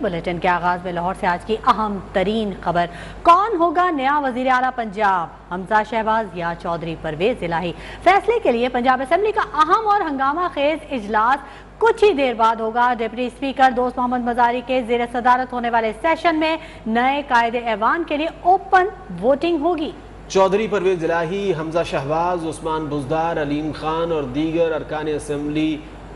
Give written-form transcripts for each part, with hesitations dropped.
Bulletin के आगाज में लाहौर से आज की अहम तरीन खबर। कौन होगा नया वजीर आला पंजाब, हमजा शहबाज या चौधरी परवेज इलाही? फैसले के लिए पंजाब असेंबली का अहम और हंगामा खेज इजलास कुछ ही देर बाद होगा। डिप्टी स्पीकर दोस्त मोहम्मद मजारी के जेर सदारत होने वाले सेशन में नए कायदे ऐवान के लिए ओपन वोटिंग होगी। चौधरी परवेज इलाही, हमजा शहबाज, उस्मान बुजदार, अलीम खान और दीगर अरकान असेंबली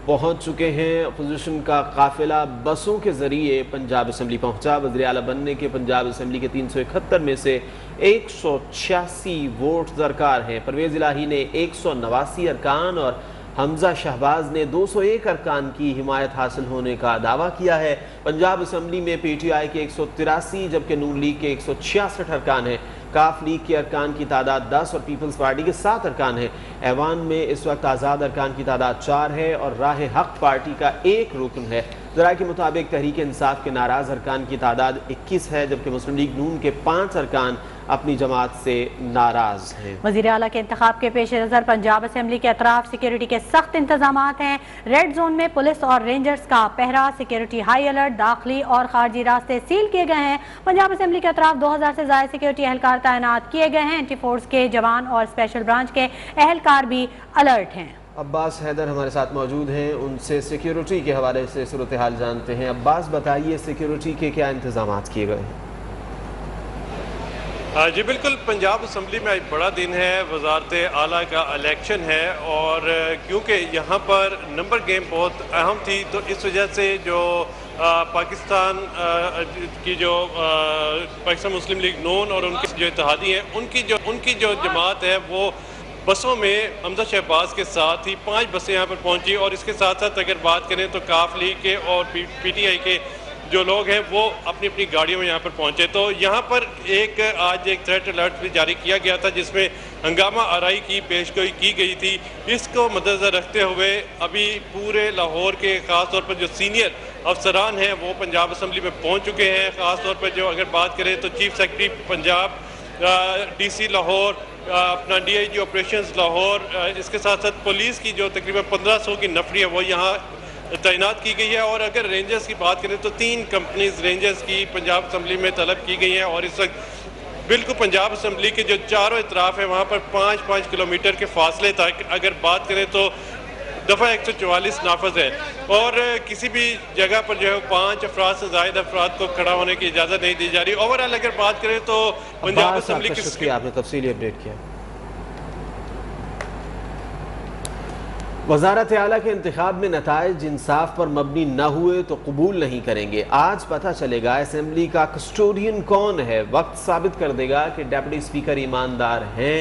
पहुंच चुके हैं। अपोजिशन का काफिला बसों के जरिए पंजाब असेंबली पहुंचा। वज़ीर आला बनने के पंजाब असेंबली के 371 में से 186 वोट दरकार हैं। परवेज इलाही ने 189 अरकान और हमजा शहबाज ने 201 अरकान की हिमायत हासिल होने का दावा किया है। पंजाब असेंबली में PTI के 183 जबकि नून लीग के 166 अरकान हैं। काफ लीग के अरकान की तादाद 10 और पीपल्स पार्टी के 7 अरकान हैं। ऐवान में इस वक्त आज़ाद अरकान की तादाद 4 है और राह हक पार्टी का 1 रुकन है। ज़रा के मुताबिक तहरीक इंसाफ के नाराज़ अरकान की तादाद 21 है जबकि मुस्लिम लीग नून के 5 अरकान अपनी जमात से नाराज हैं। वज़ीर आला के इंतखाब के पेश नज़र पंजाब असेंबली के अतराफ सिक्योरिटी के सख्त इंतजाम हैं। रेड जोन में पुलिस और रेंजर्स का पहरा, सिक्योरिटी हाई अलर्ट, दाखिली और खारजी रास्ते सील किए गए हैं। पंजाब असेंबली के अतराफ 2000 से ज्यादा सिक्योरिटी एहलकार तैनात किए गए हैं। एंटी फोर्स के जवान और स्पेशल ब्रांच के एहलकार भी अलर्ट हैं। अब्बास हैदर हमारे साथ मौजूद हैं, उनसे सिक्योरिटी के हवाले से सूरत हाल जानते हैं। अब्बास, बताइए सिक्योरिटी के क्या इंतजाम किए गए हैं? जी बिल्कुल, पंजाब असम्बली में आज बड़ा दिन है। वजारत आला का इलेक्शन है और क्योंकि यहाँ पर नंबर गेम बहुत अहम थी तो इस वजह से जो पाकिस्तान की जो पाकिस्तान मुस्लिम लीग नून और उनके जो इत्तेहादी हैं उनकी जो जमात है वो बसों में हमजा शहबाज के साथ ही 5 बसें यहाँ पर पहुँची। और इसके साथ साथ अगर बात करें तो काफ लीग के और PTI के जो लोग हैं वो अपनी अपनी गाड़ियों में यहाँ पर पहुँचे। तो यहाँ पर आज एक थ्रेट अलर्ट भी जारी किया गया था जिसमें हंगामा आराई की पेशगोई की गई थी। इसको मद्देनजर रखते हुए अभी पूरे लाहौर के ख़ास तौर पर जो सीनियर अफसरान हैं वो पंजाब असम्बली में पहुँच चुके हैं। ख़ास तौर पर जो अगर बात करें तो chief secretary Punjab, DC Lahore, अपना DIG ऑपरेशंस लाहौर, इसके साथ साथ पुलिस की जो तकरीबन 1500 की नफरी है वो यहाँ तैनात की गई है। और अगर रेंजर्स की बात करें तो 3 कंपनीज रेंजर्स की पंजाब असम्बली में तलब की गई हैं। और इस वक्त बिल्कुल पंजाब असम्बली के जो चारों इतराफ़ है वहाँ पर 5-5 किलोमीटर के फासले तक अगर बात करें तो दफ़ा 144 नाफज है और किसी भी जगह पर जो है 5 अफराद से ज़ायद अफराद को खड़ा होने की इजाज़त नहीं दी जा रही। ओवरऑल अगर बात करें तो पंजाब असम्बली की आपने तफसीली अपडेट किया। वज़ारत आला के इंतखाब में नताइज इंसाफ पर मबनी न हुए तो कबूल नहीं करेंगे। आज पता चलेगा असेंबली का कस्टोडियन कौन है। वक्त साबित कर देगा कि डिप्टी स्पीकर ईमानदार हैं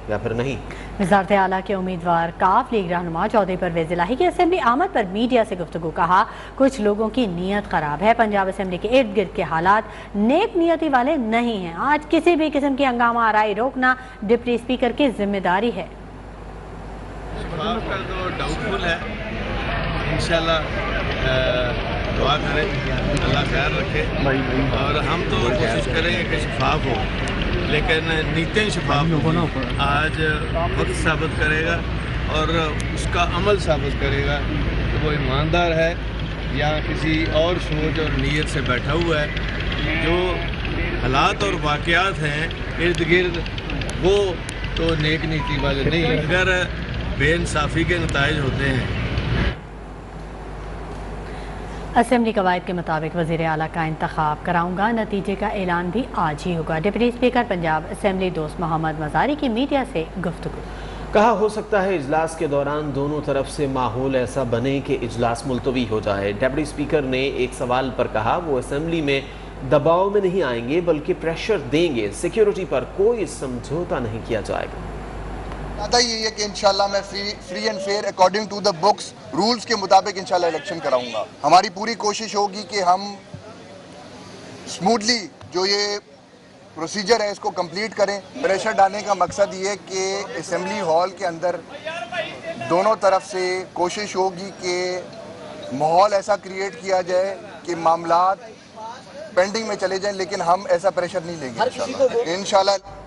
या फिर नहीं। वज़ारत आला के उम्मीदवार काफ लीग रहनुमा चौधरी परवेज इलाही की असेंबली आमद पर मीडिया से गुफ्तगू। कहा कुछ लोगों की नीयत ख़राब है। पंजाब असेंबली के इर्द गिर्द के हालात नेक नीयती वाले नहीं हैं। आज किसी भी किस्म की हंगामा आराई रोकना डिप्टी स्पीकर की जिम्मेदारी है। शिफाफ का तो डाउटफुल है, इंशाल्लाह दुआ करें अल्लाह खैर रखे और हम तो कोशिश करेंगे कि शिफाफ हो, लेकिन नीतें शिफाफ हो। आज वक्त साबित करेगा और उसका अमल साबित करेगा कि वो ईमानदार है या किसी और सोच और नीयत से बैठा हुआ है। जो हालात और वाक़यात हैं इर्द गिर्द वो तो नेक नीति वाले नहीं। अगर बेइंसाफ़ी के नताइज होते हैं। असेंबली कवायद के मुताबिक वज़ीर आला का इंतखाब कराऊंगा, नतीजे का ऐलान भी आज ही होगा। डिप्टी स्पीकर पंजाब असेंबली दोस्त मोहम्मद मजारी की मीडिया से गुफ्तगू। कहा हो सकता है इजलास के दौरान दोनों तरफ से माहौल ऐसा बने कि इजलास मुलतवी हो जाए। डिप्टी स्पीकर ने एक सवाल पर कहा वो असेंबली में दबाव में नहीं आएंगे बल्कि प्रेशर देंगे। सिक्योरिटी पर कोई समझौता नहीं किया जाएगा। ये है कि इंशाल्लाह मैं free and fair according to the books rules के मुताबिक इंशाल्लाह इलेक्शन कराऊंगा। हमारी पूरी कोशिश होगी कि हम स्मूथली जो ये प्रोसीजर है इसको कंप्लीट करें। प्रेशर डालने का मकसद ये है कि असेंबली हॉल के अंदर दोनों तरफ से कोशिश होगी कि माहौल ऐसा क्रिएट किया जाए कि मामलात पेंडिंग में चले जाएं, लेकिन हम ऐसा प्रेशर नहीं लेंगे इंशाल्लाह।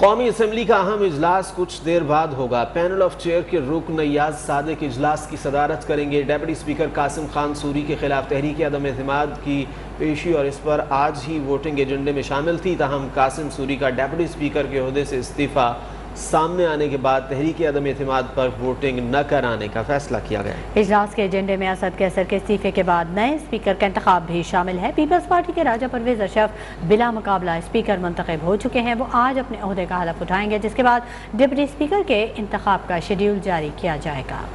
कौमी असम्बली का अहम इजलास कुछ देर बाद होगा। पैनल ऑफ चेयर के रुकन नयाज सादिक इजलास की सदारत करेंगे। डेप्यूटी स्पीकर कासिम खान सूरी के खिलाफ तहरीक अदम एतमाद की पेशी और इस पर आज ही वोटिंग एजेंडे में शामिल थी। ताहम कासिम सूरी का डेप्यूटी स्पीकर के ओहदे से इस्तीफ़ा सामने आने के बाद तहरीक अदम एतमाद पर वोटिंग न कराने का फैसला किया गया। इजलास के एजेंडे में असद कैसर के इस्तीफे के बाद नए स्पीकर का इंतखाब भी शामिल है। पीपल्स पार्टी के राजा परवेज अशरफ बिला मुकाबला स्पीकर मुंतखब हो चुके हैं। वो आज अपने ओहदे का हलफ उठाएंगे, जिसके बाद डिप्टी स्पीकर के इंतखाब का शेड्यूल जारी किया जाएगा।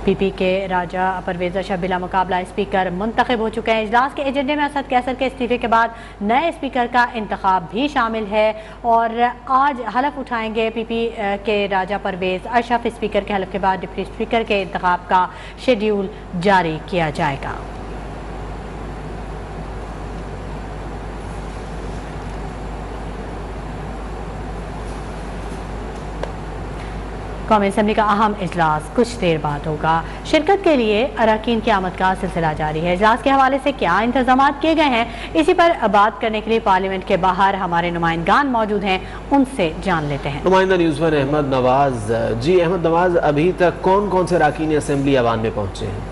पीपी के राजा परवेज अशरफ बिला मुकाबला स्पीकर मुंतखब हो चुके हैं। इजलास के एजेंडे में असद कैसर के इस्तीफे के बाद नए स्पीकर का इंतखाब भी शामिल है और आज हलफ उठाएंगे पीपी के राजा परवेज अशरफ। स्पीकर के हलफ के बाद डिप्टी स्पीकर के इंतखाब का शेड्यूल जारी किया जाएगा। कौमी असम्बली का अहम इजलास कुछ देर बाद होगा। शिरकत के लिए अरकान की आमद का सिलसिला जारी है। इजलास के हवाले से क्या इंतजाम किए गए हैं, इसी पर बात करने के लिए पार्लियामेंट के बाहर हमारे नुमाइंदगान मौजूद हैं, उनसे जान लेते हैं। नुमाइंदा न्यूज़ वन अहमद नवाज। जी अहमद नवाज, अभी तक कौन कौन से अरकान असम्बली ऐवान में पहुँचे हैं?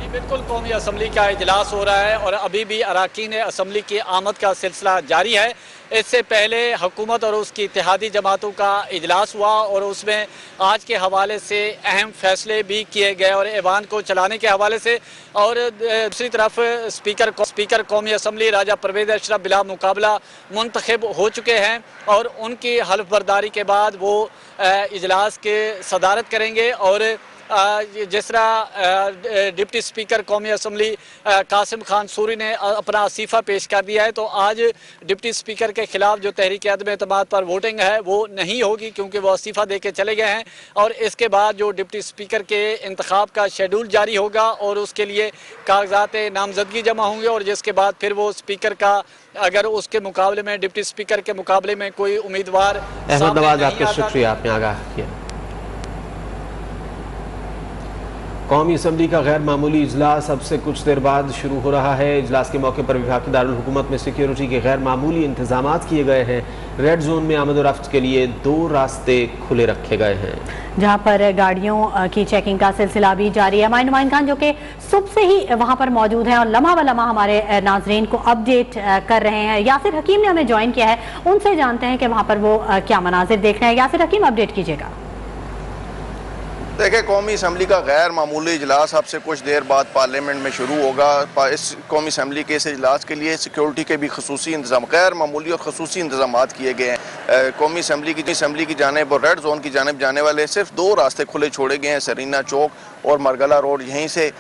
जी बिल्कुल, कौमी असम्बली का इजलास हो रहा है और अभी भी अरकान असम्बली की आमद का सिलसिला जारी है। इससे पहले हुकूमत और उसकी इत्तेहादी जमातों का इजलास हुआ और उसमें आज के हवाले से अहम फैसले भी किए गए और ऐवान को चलाने के हवाले से। और दूसरी तरफ स्पीकर कौमी असम्बली राजा परवेज अशरफ बिला मुकाबला मुंतखब हो चुके हैं और उनकी हल्फ बर्दारी के बाद वो इजलास के सदारत करेंगे। और जिस तरह डिप्टी स्पीकर कौमी असम्बली कासिम खान सूरी ने अपना इस्तीफ़ा पेश कर दिया है, तो आज डिप्टी स्पीकर के खिलाफ जो तहरीक अदम एतमाद पर वोटिंग है वो नहीं होगी, क्योंकि वो इस्तीफ़ा दे के चले गए हैं। और इसके बाद जो डिप्टी स्पीकर के इंतखाब का शेड्यूल जारी होगा और उसके लिए कागजात नामजदगी जमा होंगे और जिसके बाद फिर वो स्पीकर का अगर उसके मुकाबले में डिप्टी स्पीकर के मुकाबले में कोई उम्मीदवार। अहमद नवाज, आपका शुक्रिया, आपने आगाह किया। कौमी असम्बली का गैर मामूली इजलास अब से कुछ देर बाद शुरू हो रहा है। इजलास के मौके पर विफाकी दारुल हुकूमत में सिक्योरिटी के गैर मामूली इंतजाम किए गए हैं। रेड जोन में आमद और रफ्त के लिए 2 रास्ते खुले रखे गए हैं, जहां पर गाड़ियों की चेकिंग का सिलसिला भी जारी है। हमारे नुमाइंदगान जो कि सुबह से ही वहां पर मौजूद हैं और लम्हा ब लम्हा हमारे नाजरीन को अपडेट कर रहे हैं। यासिर हकीम ने हमें ज्वाइन किया है, उनसे जानते हैं कि वहां पर वो क्या मनाजिर देख रहे हैं। यासिर हकीम, अपडेट कीजिएगा। देखिए, कौमी असम्बली का गैर मामूली इजलास अब से कुछ देर बाद पार्लियामेंट में शुरू होगा। इस कौमी असम्बली के इस इजलास के लिए सिक्योरिटी के भी खसूसी इंतजाम, गैर मामूली और खसूसी इंतजाम किए गए हैं। कौमी असम्बली की जानिब और रेड जोन की जानिब जाने वाले सिर्फ 2 रास्ते खुले छोड़े गए हैं, सरीना चौक और मरगला रोड। यहीं से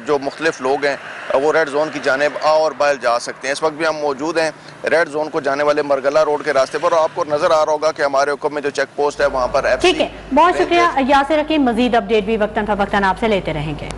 जो मुख्तलिफ लोग हैं वो रेड जोन की जानिब आ और बाहर जा सकते हैं। इस वक्त भी हम मौजूद हैं रेड जोन को जाने वाले मरगला रोड के रास्ते पर और आपको नजर आ रहा होगा कि हमारे हुक्म में जो चेक पोस्ट है वहाँ पर ठीक है, बहुत शुक्रिया यासिर हकीम। मजीद अपडेट भी वक्तन फवक्तन आपसे लेते रहेंगे।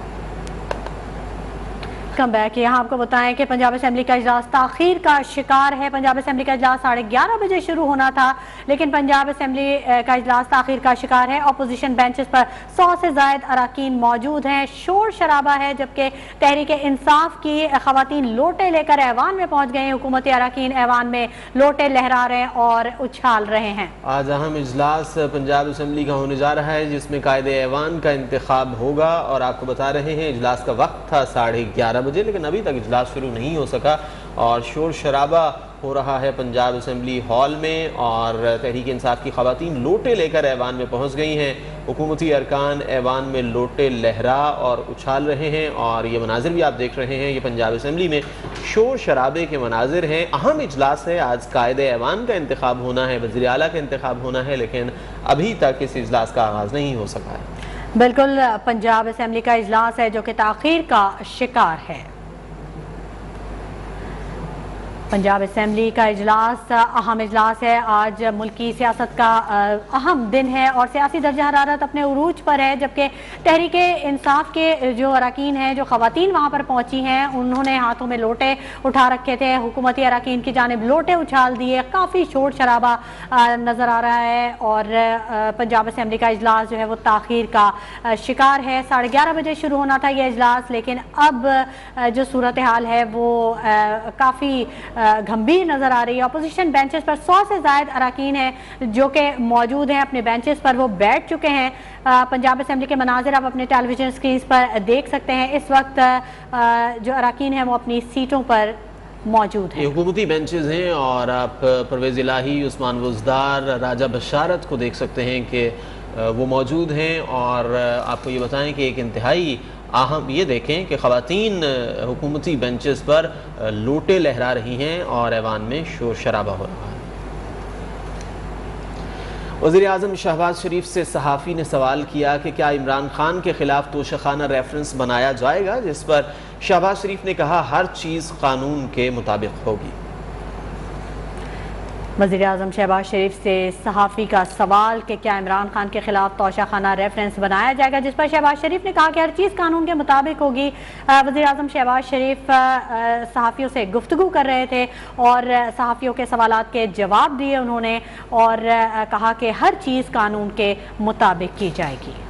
Come back. यहाँ आपको बताएं कि पंजाब असम्बली का इजलास ताखीर का शिकार है। पंजाब असम्बली का इजलास 11:30 बजे शुरू होना था, लेकिन पंजाब असम्बली का इजलास ताखीर का शिकार है। अपोजिशन बेंचेस पर 100 से ज़ायद अरकान मौजूद हैं। शोर शराबा है, जबकि तहरीक इंसाफ की खवातीन लोटे लेकर ऐवान में पहुंच गए हैं। हुकूमती अरकान ऐवान में लोटे लहरा रहे हैं और उछाल रहे हैं। आज अहम इजलास पंजाब असम्बली का होने जा रहा है, जिसमें कायदे ऐवान का इंतखाब होगा। और आपको बता रहे हैं इजलास का वक्त था 11:30 बजे, लेकिन अभी तक इजलास शुरू नहीं हो सका और शोर शराबा हो रहा है पंजाब असम्बली हॉल में। और तहरीक इंसाफ की खवातीन लोटे लेकर ऐवान में पहुंच गई हैं। हुकूमती अरकान ऐवान में लोटे लहरा और उछाल रहे हैं और ये मनाजिर भी आप देख रहे हैं, ये पंजाब असम्बली में शोर शराबे के मनाजिर हैं। अहम इजलास है, आज कायदे ऐवान का इंतखाब होना है, वज़ीर आला का इंतखाब होना है, लेकिन अभी तक इस इजलास का आगाज़ नहीं हो सका है। बिल्कुल, पंजाब असम्बली का इजलास है जो कि ताखीर का शिकार है। पंजाब असम्बली का इजलास अहम इजलास है। आज मुल्क की सियासत का अहम दिन है और सियासी दर्जा हरारत अपने उरूज पर है, जबकि तहरीक इंसाफ के जो अरकान हैं, जो खवातीन वहाँ पर पहुँची हैं, उन्होंने हाथों में लोटे उठा रखे थे। हुकूमती अरकान की जानिब लोटे उछाल दिए। काफ़ी शोर शराबा नज़र आ रहा है और पंजाब असम्बली का इजलास जो है वो ताखीर का शिकार है। 11:30 बजे शुरू होना था यह इजलास, लेकिन अब जो सूरत हाल है वो काफ़ी गंभीर नजर आ रही है। अपोजिशन बेंचेस पर 100 से ज्यादा अरकान हैं जो कि मौजूद हैं, अपने बेंचेस पर वो बैठ चुके हैं। पंजाब असेंबली के मनाजिर आप अपने टेलीविजन स्क्रीन पर देख सकते हैं। इस वक्त जो अरकान हैं वो अपनी सीटों पर मौजूद हैं। हुकूमती बेंचेस हैं और आप परवेज़ इलाही, उस्मान बुज़दार, राजा बशारत को देख सकते हैं कि वो मौजूद हैं। और आपको ये बताएं कि एक इंतहाई अहम ये देखें कि ख़वातीन हुकूमती बेंचेस पर लोटे लहरा रही हैं और ऐवान में शोर शराबा हो रहा है। वज़ीर-ए-आज़म शहबाज शरीफ से सहाफ़ी ने सवाल किया कि क्या इमरान खान के खिलाफ तोशाखाना रेफरेंस बनाया जाएगा, जिस पर शहबाज शरीफ ने कहा हर चीज़ कानून के मुताबिक होगी। वज़ीर-ए-आज़म शहबाज शरीफ से सहाफ़ी का सवाल कि क्या इमरान खान के खिलाफ तोशाखाना रेफरेंस बनाया जाएगा, जिस पर शहबाज शरीफ ने कहा कि हर चीज़ कानून के मुताबिक होगी। वज़ीर-ए-आज़म शहबाज शरीफ सहाफ़ियों से गुफ्तगू कर रहे थे और सहाफ़ियों के सवालात के जवाब दिए उन्होंने और कहा कि हर चीज़ कानून के मुताबिक की जाएगी।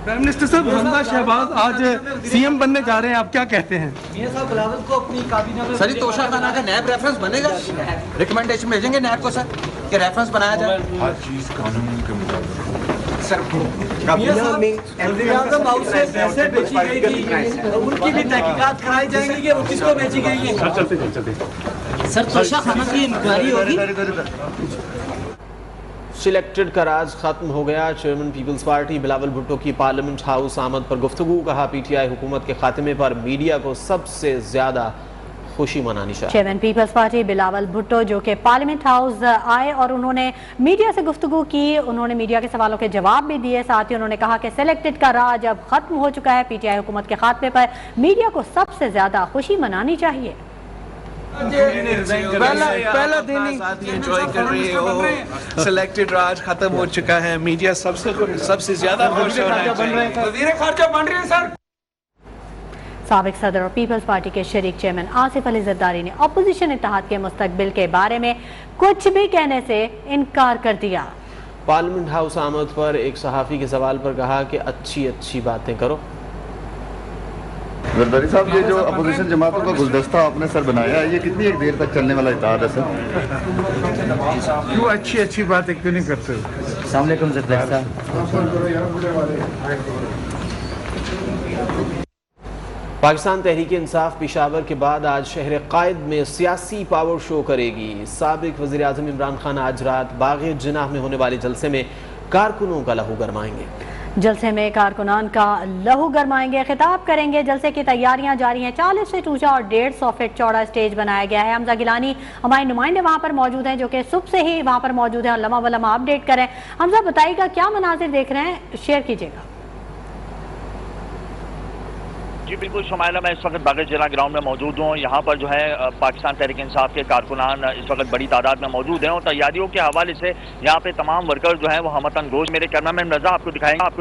प्राइम मिनिस्टर साहब, हमजा शहबाज आज सीएम बनने जा रहे हैं, आप क्या कहते हैं? मियां साहब बिलावल को अपनी काबीना में सर तोशाखाना का नैब रेफरेंस बनेगा, रिकमेंडेशन भेजेंगे नैब को सर कि रेफरेंस बनाया जाए। हर चीज कानून के मुताबिक सर काबीना में एवरीआज़म हाउस से पैसे बेची गई थी, उनकी भी तहकीकात कराई जाएंगी कि वो किसको बेची गई है। सर तोशाखाना की इंक्वायरी होगी। सिलेक्टेड का राज खत्म हो गया। Chairman People's Party Bilawal Bhutto की पार्लियामेंट हाउस आमद पर गुफ्तगू। कहा PTI हुकूमत के खात्मे पर मीडिया को सबसे ज्यादा खुशी मनानी चाहिए। Chairman People's Party Bilawal Bhutto जो कि पार्लियामेंट हाउस आए और उन्होंने मीडिया से गुफ्तगू की, उन्होंने मीडिया के सवालों के जवाब भी दिए। साथ ही उन्होंने कहा कि सिलेक्टेड का राज अब खत्म हो चुका है। PTI हुकूमत के खात्मे पर मीडिया को सबसे ज्यादा खुशी मनानी चाहिए। पहला दिन ही एंजॉय कर रहे हो, सिलेक्टेड राज खत्म हो चुका है, मीडिया सबसे ज्यादा खुश होना चाहिए। वज़ीर ख़ारजा बन रहे हैं सर। साबिक सदर और पीपल्स पार्टी के शरीक चेयरमैन आसिफ अली जरदारी ने अपोजिशन इत्तेहाद के मुस्तकबिल के बारे में कुछ भी कहने से इनकार कर दिया। पार्लियामेंट हाउस आमद पर एक सहाफ़ी के सवाल पर कहा कि अच्छी अच्छी बातें करो। जरदारी साहब, ये जो अपोजिशन जमातों का गुलदस्ता आपने सर बनाया है, ये कितनी एक देर तक चलने वाला इत्तेहाद है सर? क्यों अच्छी अच्छी बातें क्यों नहीं करते? अस्सलाम वालेकुम जरदारी साहब। पाकिस्तान तहरीक इंसाफ पेशावर के बाद आज शहर कायद में सियासी पावर शो करेगी। साबिक वज़ीर-ए-आज़म इमरान खान आज रात बाग़ जिनाह में होने वाले जलसे में कारकुनों का लहू गरमाएंगे। जलसे में कारकुनान का लहू गरमाएंगे, खिताब करेंगे। जलसे की तैयारियां जारी हैं। 40 फीट ऊंचा और 150 फीट चौड़ा स्टेज बनाया गया है। हमजा गिलानी हमारे नुमाइंदे वहां पर मौजूद हैं जो कि सुबह से ही वहां पर मौजूद हैं और लम्हा व लम्हा अपडेट करें। हमजा बताइएगा क्या मनाजिर देख रहे हैं, शेयर कीजिएगा। जी बिल्कुल शुमाइला, मैं इस वक्त बाग़ जिना ग्राउंड में मौजूद हूँ। यहाँ पर जो है पाकिस्तान तहरीक इंसाफ के कारकुनान इस वक्त बड़ी तादाद में मौजूद हैं और तैयारियों के हवाले से यहाँ पे तमाम वर्कर्स जो हैं वो हमतन गोश। मेरे कैमरामैन रजा आपको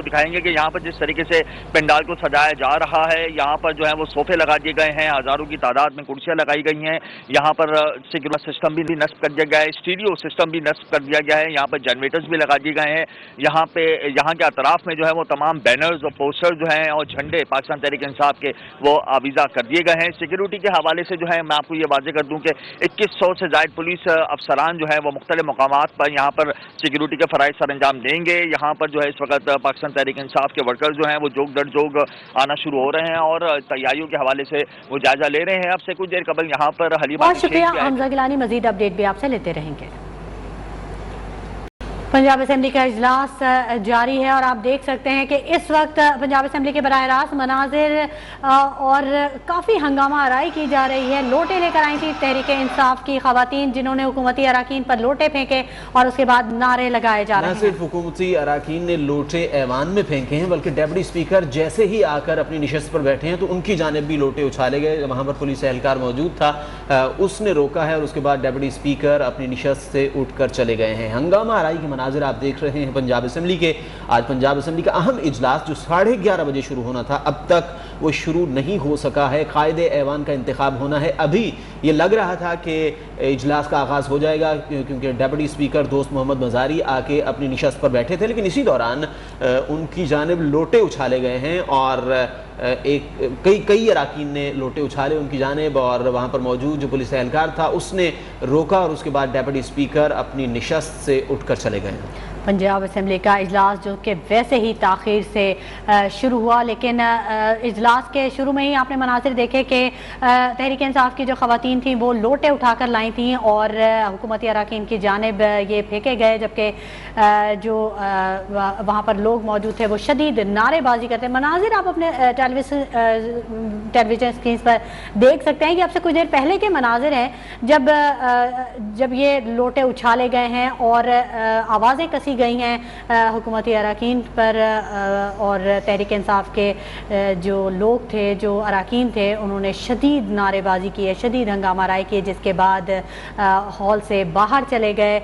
दिखाएंगे कि यहाँ पर जिस तरीके से पंडाल को सजाया जा रहा है, यहाँ पर जो है वो सोफे लगा दिए गए हैं, हज़ारों की तादाद में कुर्सियाँ लगाई गई हैं। यहाँ पर सिग्नल सिस्टम भी नस्ब कर दिया गया है, स्टीरियो सिस्टम भी नस्ब कर दिया गया है, यहाँ पर जनरेटर्स भी लगा दिए गए हैं। यहाँ के अतराफ में जो है वो तमाम बैनर्स और पोस्टर जो हैं और झंडे पाकिस्तान तहरीक इंसाफ के वो आवीज़ा कर दिए गए हैं। सिक्योरिटी के हवाले से जो है मैं आपको ये वाज़ेह कर दूं कि 2100 से ज़ायद पुलिस अफसरान जो है वो मुख्तलिफ मकामात पर यहाँ पर सिक्योरिटी के फ़राइज़ सर अंजाम देंगे। यहाँ पर जो है इस वक्त पाकिस्तान तहरीक इंसाफ के वर्कर्स जो हैं वो जोग दर जोग आना शुरू हो रहे हैं और तैयारियों के हवाले से वो जायजा ले रहे हैं। अब से कुछ देर कबल यहाँ पर हलीमा, बहुत शुक्रिया हमजा गिलानी, मजीद अपडेट भी आपसे लेते रहेंगे। पंजाब असेंबली का इजलास जारी है और आप देख सकते हैं कि इस वक्त पंजाब असेंबली के बराह रास्त मनाजिर और काफ़ी हंगामा आराई की जा रही है। लोटे लेकर आई थी तहरीक इंसाफ की खवातीन, जिन्होंने हुकूमती अराकीन पर लोटे फेंके और उसके बाद नारे लगाए जा रहे हैं। न सिर्फ हुकूमती अराकीन ने लोटे ऐवान में फेंके हैं बल्कि डेप्टी स्पीकर जैसे ही आकर अपनी निशस्त पर बैठे हैं तो उनकी जानिब भी लोटे उछाले गए। वहाँ पर पुलिस एहलकार मौजूद था, उसने रोका है और उसके बाद डेप्टी स्पीकर अपनी निशस्त से उठकर चले गए हैं। हंगामा आराई के मनाजिर आप देख रहे हैं पंजाब असेंबली के। आज पंजाब असेंबली का अहम इजलास जो 11:30 बजे शुरू होना था, अब तक वो शुरू नहीं हो सका है। कायदे ऐवान का इंतखाब होना है। अभी ये लग रहा था कि इजलास का आगाज़ हो जाएगा, क्योंकि डेप्यूटी स्पीकर दोस्त मोहम्मद मज़ारी आके अपनी निशस्त पर बैठे थे, लेकिन इसी दौरान उनकी जानिब लोटे उछाले गए हैं और कई अराकीन ने लोटे उछाले उनकी जानिब, और वहाँ पर मौजूद जो पुलिस एहलकार था उसने रोका और उसके बाद डेप्यूटी स्पीकर अपनी निशस्त से उठकर चले गए। पंजाब असम्बली का इजलास जो कि वैसे ही ताख़ीर से शुरू हुआ, लेकिन इजलास के शुरू में ही आपने मनासिर देखे कि तहरीक इंसाफ की जो ख़वातीन थी वो लोटे उठाकर लाई थी और हुकूमती अराकीन की जानिब ये फेंके गए, जबकि जो वहाँ पर लोग मौजूद थे वो शदीद नारेबाजी करते। मनाजिर आप अपने टेलीविज़न स्क्रीन पर देख सकते हैं कि आपसे कुछ देर पहले के मनाजिर हैं जब ये लोटे उछाले गए हैं और आवाज़ें कसी गई हैं हुकूमती अराकीन पर, और तहरीक इंसाफ के जो लोग थे, जो अराकीन थे, उन्होंने शदीद नारेबाजी की है, शदीद हंगामा राय की, जिसके बाद हॉल से बाहर चले गए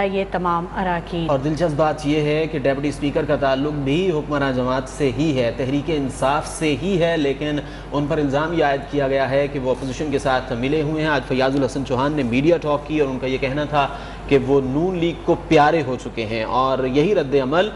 ये तमाम अराकीन। और दिलचस्प बात यह है कि डेप्यूटी स्पीकर का ताल्लुक भी हुक्मरान जमात से ही है, तहरीक इंसाफ से ही है, लेकिन उन पर इल्ज़ाम यह आयद किया गया है कि वो अपोजिशन के साथ मिले हुए हैं। आज फयाजुल हसन चौहान ने मीडिया टॉक की और उनका ये कहना था कि वो नून लीग को प्यारे हो चुके हैं, और यही रद्द-ए-अमल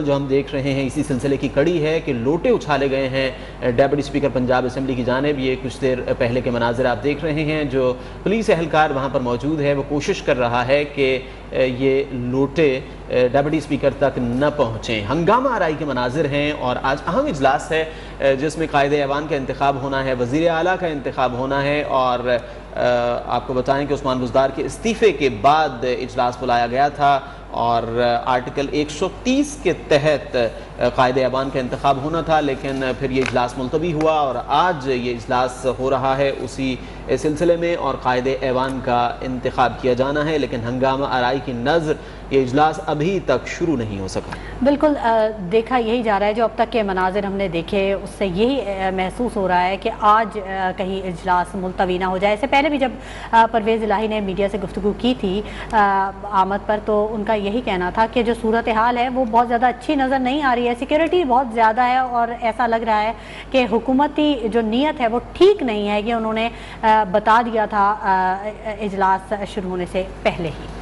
जो हम देख रहे हैं इसी सिलसिले की कड़ी है कि लोटे उछाले गए हैं डेप्यूटी स्पीकर पंजाब असम्बली की जानिब। ये कुछ देर पहले के मनाजिर आप देख रहे हैं, जो पुलिस एहलकार वहाँ पर मौजूद है वो कोशिश कर रहा है कि ये लोटे डेप्यूटी स्पीकर तक न पहुँचें। हंगामा आराई के मनाजिर हैं और आज अहम इजलास है जिसमें कायदे ऐवान का इंतखाब होना है, वज़ीर आला का इंतखाब होना है, और आपको बताएं कि उस्मान बुज़दार के इस्तीफ़े के बाद इजलास बुलाया गया था और आर्टिकल 130 के तहत कायदे ऐवान का इंतखाब होना था, लेकिन फिर ये इजलास मुलतवी हुआ और आज ये इजलास हो रहा है उसी सिलसिले में, और कायदे ऐवान का इंतखाब किया जाना है, लेकिन हंगामा आराई की नज़र ये इजलास अभी तक शुरू नहीं हो सका। बिल्कुल देखा यही जा रहा है, जो अब तक के मनाजिर हमने देखे उससे यही महसूस हो रहा है कि आज कहीं इजलास मुलतवी ना हो जाए। इससे पहले भी जब परवेज़ इलाही ने मीडिया से गुफ्तगू की थी आमद पर, तो उनका यही कहना था कि जो सूरत हाल है वो बहुत ज़्यादा अच्छी नज़र नहीं आ रही है, सिक्योरिटी बहुत ज़्यादा है और ऐसा लग रहा है कि हुकूमती जो नीयत है वो ठीक नहीं है। ये उन्होंने बता दिया था इजलास शुरू होने से पहले ही।